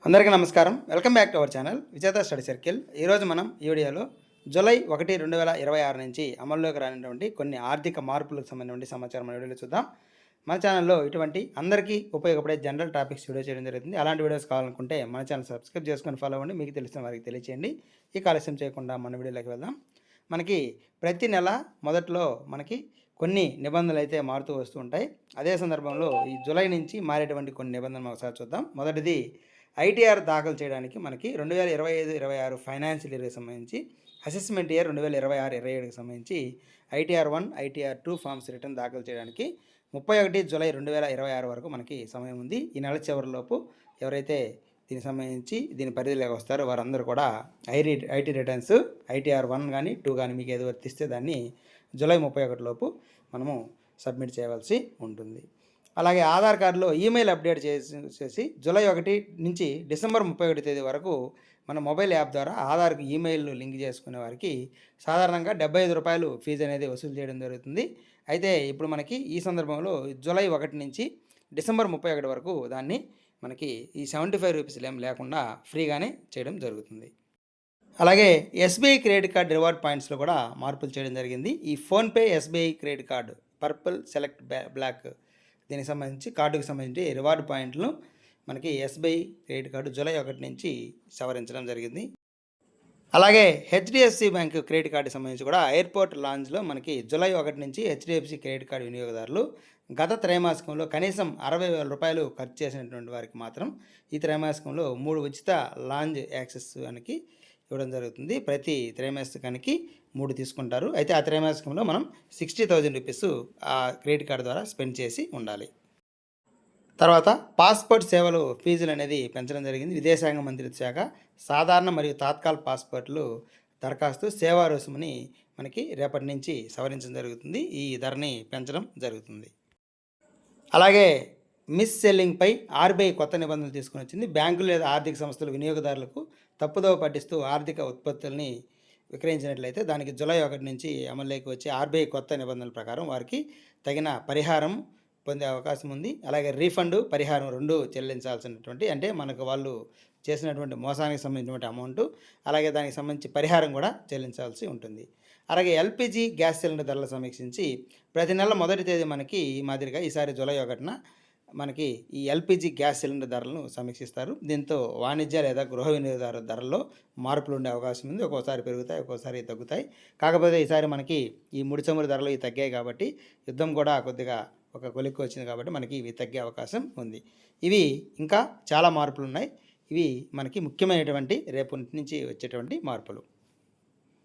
అందరికీ నమస్కారం. Welcome back to our channel విజేత స్టడీ సర్కిల్. ఈరోజు మనం ఈ వీడియోలో జూలై 1, 2026 నుంచి అమల్లోకి రానున్నటువంటి కొన్ని ఆర్థిక మార్పులకు సంబంధించిన సమాచారం మన వీడియోలో చూద్దాం. మన ఛానల్లో ఇటువంటి అందరికీ ఉపయోగపడే జనరల్ టాపిక్స్ వీడియో చేయడం జరుగుతుంది. అలాంటి వీడియోస్ కావాలనుకుంటే మన ఛానల్ సబ్స్క్రైబ్ చేసుకొని ఫాలో అవ్వండి. మీకు తెలిసిన వారికి తెలియచేయండి. ఈ ఆలస్యం చేయకుండా మన వీడియోలోకి వెళ్దాం. మనకి ప్రతి నెల మొదట్లో మనకి కొన్ని నిబంధనలు అయితే మారుతూ వస్తూ ఉంటాయి. అదే సందర్భంలో ఈ జూలై నుంచి మారేటువంటి కొన్ని నిబంధనలు ఒకసారి చూద్దాం. మొదటిది ఐటీఆర్ దాఖలు చేయడానికి మనకి 2025-26 ఫైనాన్షియల్ ఇయర్కి సంబంధించి అసెస్మెంట్ ఇయర్ 2026-27కి సంబంధించి ఐటీఆర్ 1, ఐటీఆర్ 2 ఫామ్స్ రిటర్న్ దాఖలు చేయడానికి 31 జూలై 2026 వరకు మనకి సమయం ఉంది. ఈ నెల చివరిలోపు ఎవరైతే దీనికి సంబంధించి దీని పరిధిలోకి వస్తారో వారందరూ కూడా ఐటీ రిటర్న్స్ ఐటీఆర్ 1 కానీ 2 కానీ మీకు ఏది వర్తిస్తే దాన్ని జూలై 31 లోపు మనము సబ్మిట్ చేయవలసి ఉంటుంది. అలాగే ఆధార్ కార్డులో ఈమెయిల్ అప్డేట్ చేసి జూలై 1 నుంచి డిసెంబర్ 31 తేదీ వరకు మన మొబైల్ యాప్ ద్వారా ఆధార్కి ఈమెయిల్ లింక్ చేసుకునే వారికి సాధారణంగా ₹75 ఫీజు అనేది వసూలు చేయడం జరుగుతుంది. అయితే ఇప్పుడు మనకి ఈ సందర్భంలో జూలై 1 నుంచి డిసెంబర్ 31 వరకు దాన్ని మనకి ఈ ₹75 ఏం లేకుండా ఫ్రీగానే చేయడం జరుగుతుంది. అలాగే ఎస్బీఐ క్రెడిట్ కార్డ్ రివార్డ్ పాయింట్స్లో కూడా మార్పులు చేయడం జరిగింది. ఈ PhonePe SBI credit card purple select black దీనికి సంబంధించి కార్డుకు సంబంధించి రివార్డ్ పాయింట్లను మనకి ఎస్బీఐ క్రెడిట్ కార్డు జూలై 1 నుంచి సవరించడం జరిగింది. అలాగే హెచ్డిఎఫ్సి బ్యాంక్ క్రెడిట్ కార్డుకి సంబంధించి కూడా ఎయిర్పోర్ట్ లాంజ్లో మనకి జూలై 1 నుంచి హెచ్డిఎఫ్సి క్రెడిట్ కార్డు వినియోగదారులు గత త్రైమాసికంలో కనీసం ₹60,000 ఖర్చు చేసినటువంటి వారికి మాత్రం ఈ త్రైమాసికంలో 3 ఉచిత లాంజ్ యాక్సెస్ అని ఇవ్వడం జరుగుతుంది. ప్రతి త్రైమాసికానికి 3 తీసుకుంటారు. అయితే ఆ త్రైమాసికంలో మనం ₹60,000 ఆ క్రెడిట్ కార్డు ద్వారా స్పెండ్ చేసి ఉండాలి. తర్వాత పాస్పోర్ట్ సేవలు ఫీజులు అనేది పెంచడం జరిగింది. విదేశాంగ మంత్రిత్వ శాఖ సాధారణ మరియు తాత్కాల పాస్పోర్ట్లు దరఖాస్తు సేవా రుసుముని మనకి రేపటి నుంచి సవరించడం జరుగుతుంది. ఈ ధరని పెంచడం జరుగుతుంది. అలాగే మిస్ సెల్లింగ్పై ఆర్బీఐ కొత్త నిబంధనలు తీసుకుని వచ్చింది. బ్యాంకులు లేదా ఆర్థిక సంస్థలు వినియోగదారులకు తప్పుదోవ పట్టిస్తూ ఆర్థిక ఉత్పత్తుల్ని విక్రయించినట్లయితే దానికి జూలై 1 నుంచి అమల్లోకి వచ్చే ఆర్బీఐ కొత్త నిబంధనల ప్రకారం వారికి తగిన పరిహారం పొందే అవకాశం ఉంది. అలాగే రీఫండ్, పరిహారం 2 చెల్లించాల్సినటువంటి అంటే మనకు వాళ్ళు చేసినటువంటి మోసానికి సంబంధించినటువంటి అమౌంట్ అలాగే దానికి సంబంధించి పరిహారం కూడా చెల్లించాల్సి ఉంటుంది. అలాగే ఎల్పిజి గ్యాస్ సిలిండర్ ధరలు సమీక్షించి ప్రతి నెల మొదటి తేదీ మనకి ఈ మాదిరిగా ఈసారి జూలై 1న మనకి ఈ ఎల్పిజి గ్యాస్ సిలిండర్ ధరలను సమీక్షిస్తారు. దీంతో వాణిజ్య లేదా గృహ వినియోగదారు ధరల్లో మార్పులు ఉండే అవకాశం ఉంది. ఒక్కోసారి పెరుగుతాయి, ఒక్కోసారి తగ్గుతాయి. కాకపోతే ఈసారి మనకి ఈ ముడి చమురు ధరలు తగ్గాయి కాబట్టి యుద్ధం కూడా కొద్దిగా ఒక కొలిక్కి వచ్చింది కాబట్టి మనకి ఇవి తగ్గే అవకాశం ఉంది. ఇవి ఇంకా చాలా మార్పులు ఉన్నాయి. ఇవి మనకి ముఖ్యమైనటువంటి రేపు నుంచి వచ్చేటువంటి మార్పులు.